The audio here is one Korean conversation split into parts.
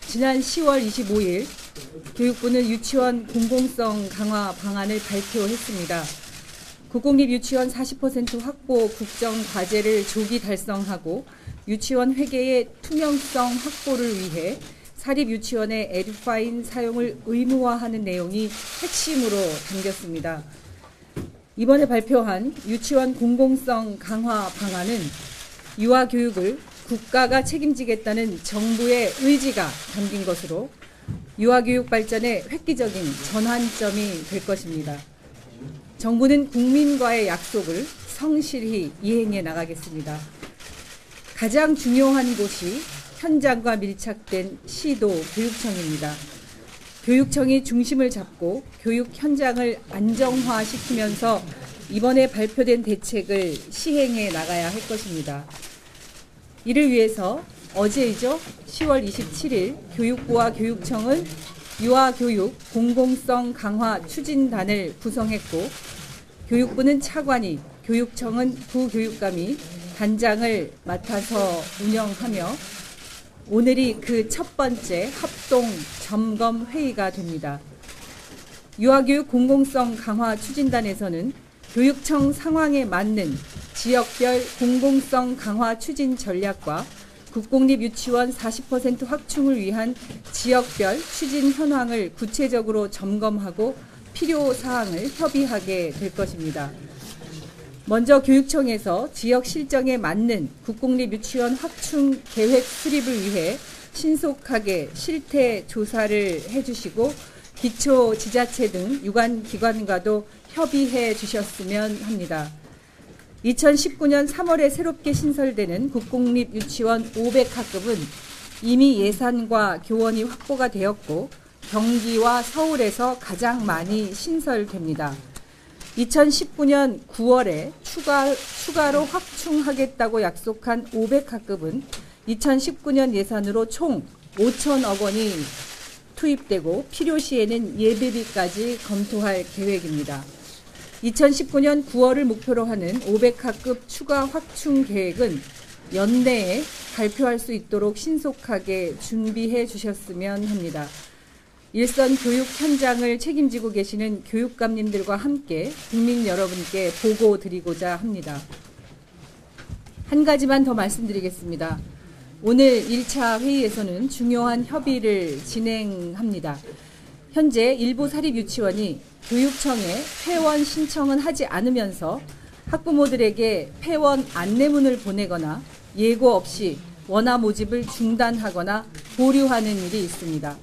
지난 10월 25일 교육부는 유치원 공공성 강화 방안을 발표했습니다. 국공립 유치원 40% 확보 국정 과제를 조기 달성하고 유치원 회계의 투명성 확보를 위해 사립 유치원의 에듀파인 사용을 의무화하는 내용이 핵심으로 담겼습니다. 이번에 발표한 유치원 공공성 강화 방안은 유아교육을 국가가 책임지겠다는 정부의 의지가 담긴 것으로 유아교육 발전의 획기적인 전환점이 될 것입니다. 정부는 국민과의 약속을 성실히 이행해 나가겠습니다. 가장 중요한 곳이 현장과 밀착된 시도 교육청입니다. 교육청이 중심을 잡고 교육 현장을 안정화시키면서 이번에 발표된 대책을 시행해 나가야 할 것입니다. 이를 위해서 어제이죠. 10월 27일 교육부와 교육청은 유아교육 공공성 강화 추진단을 구성했고 교육부는 차관이, 교육청은 부교육감이 단장을 맡아서 운영하며 오늘이 그 첫 번째 합동 점검 회의가 됩니다. 유아교육 공공성 강화 추진단에서는 교육청 상황에 맞는 지역별 공공성 강화 추진 전략과 국공립 유치원 40% 확충을 위한 지역별 추진 현황을 구체적으로 점검하고 필요 사항을 협의하게 될 것입니다. 먼저 교육청에서 지역 실정에 맞는 국공립 유치원 확충 계획 수립을 위해 신속하게 실태 조사를 해주시고 기초 지자체 등 유관 기관과도 협의해 주셨으면 합니다. 2019년 3월에 새롭게 신설되는 국공립 유치원 500학급은 이미 예산과 교원이 확보가 되었고 경기와 서울에서 가장 많이 신설됩니다. 2019년 9월에 추가로 확충하겠다고 약속한 500학급은 2019년 예산으로 총 5천억 원이 투입되고 필요시에는 예비비까지 검토할 계획입니다. 2019년 9월을 목표로 하는 500학급 추가 확충 계획은 연내에 발표할 수 있도록 신속하게 준비해 주셨으면 합니다. 일선 교육 현장을 책임지고 계시는 교육감님들과 함께 국민 여러분께 보고 드리고자 합니다. 한 가지만 더 말씀드리겠습니다. 오늘 1차 회의에서는 중요한 협의를 진행합니다. 현재 일부 사립유치원이 교육청에 폐원 신청은 하지 않으면서 학부모들에게 폐원 안내문을 보내거나 예고 없이 원화 모집을 중단하거나 보류하는 일이 있습니다.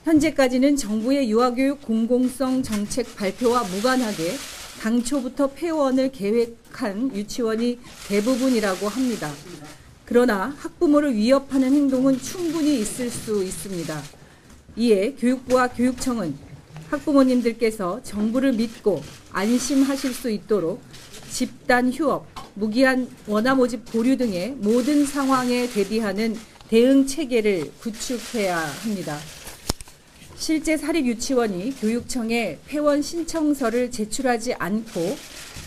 현재까지는 정부의 유아교육 공공성 정책 발표와 무관하게 당초부터 폐원을 계획한 유치원이 대부분이라고 합니다. 그러나 학부모를 위협하는 행동은 충분히 있을 수 있습니다. 이에 교육부와 교육청은 학부모님들께서 정부를 믿고 안심하실 수 있도록 집단 휴업, 무기한 원화 모집 보류 등의 모든 상황에 대비하는 대응 체계를 구축해야 합니다. 실제 사립유치원이 교육청에 폐원 신청서를 제출하지 않고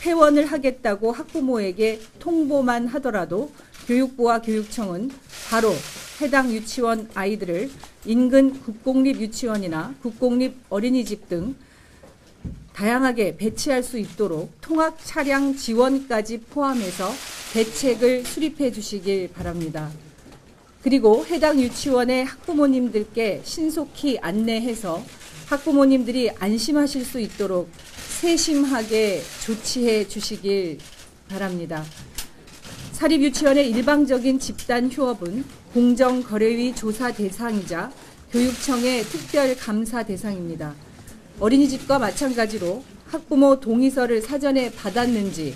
폐원을 하겠다고 학부모에게 통보만 하더라도 교육부와 교육청은 바로 해당 유치원 아이들을 인근 국공립 유치원이나 국공립 어린이집 등 다양하게 배치할 수 있도록 통학 차량 지원까지 포함해서 대책을 수립해 주시길 바랍니다. 그리고 해당 유치원의 학부모님들께 신속히 안내해서 학부모님들이 안심하실 수 있도록 세심하게 조치해 주시길 바랍니다. 사립유치원의 일방적인 집단 휴업은 공정거래위 조사 대상이자 교육청의 특별 감사 대상입니다. 어린이집과 마찬가지로 학부모 동의서를 사전에 받았는지,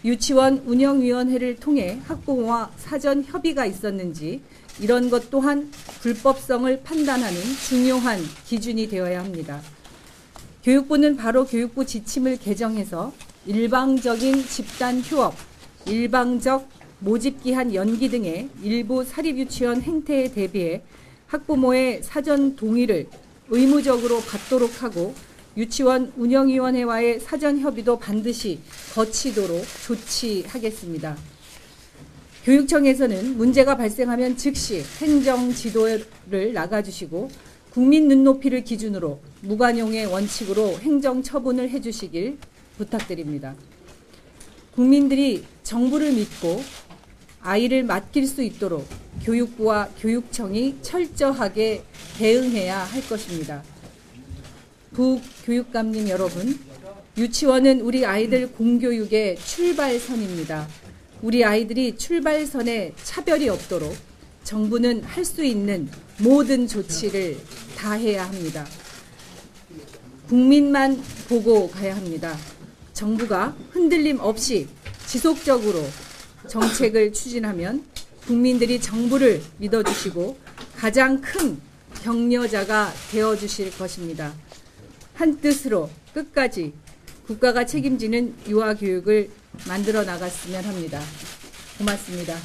유치원 운영위원회를 통해 학부모와 사전 협의가 있었는지 이런 것 또한 불법성을 판단하는 중요한 기준이 되어야 합니다. 교육부는 바로 교육부 지침을 개정해서 일방적인 집단 휴업, 일방적 모집기한 연기 등의 일부 사립유치원 행태에 대비해 학부모의 사전 동의를 의무적으로 받도록 하고 유치원 운영위원회와의 사전 협의도 반드시 거치도록 조치하겠습니다. 교육청에서는 문제가 발생하면 즉시 행정 지도를 나가주시고 국민 눈높이를 기준으로 무관용의 원칙으로 행정 처분을 해주시길 부탁드립니다. 국민들이 정부를 믿고 아이를 맡길 수 있도록 교육부와 교육청이 철저하게 대응해야 할 것입니다. 부교육감님 여러분, 유치원은 우리 아이들 공교육의 출발선입니다. 우리 아이들이 출발선에 차별이 없도록 정부는 할 수 있는 모든 조치를 다해야 합니다. 국민만 보고 가야 합니다. 정부가 흔들림 없이 지속적으로 정책을 추진하면 국민들이 정부를 믿어주시고 가장 큰 격려자가 되어주실 것입니다. 한 뜻으로 끝까지 국가가 책임지는 유아교육을 만들어 나갔으면 합니다. 고맙습니다.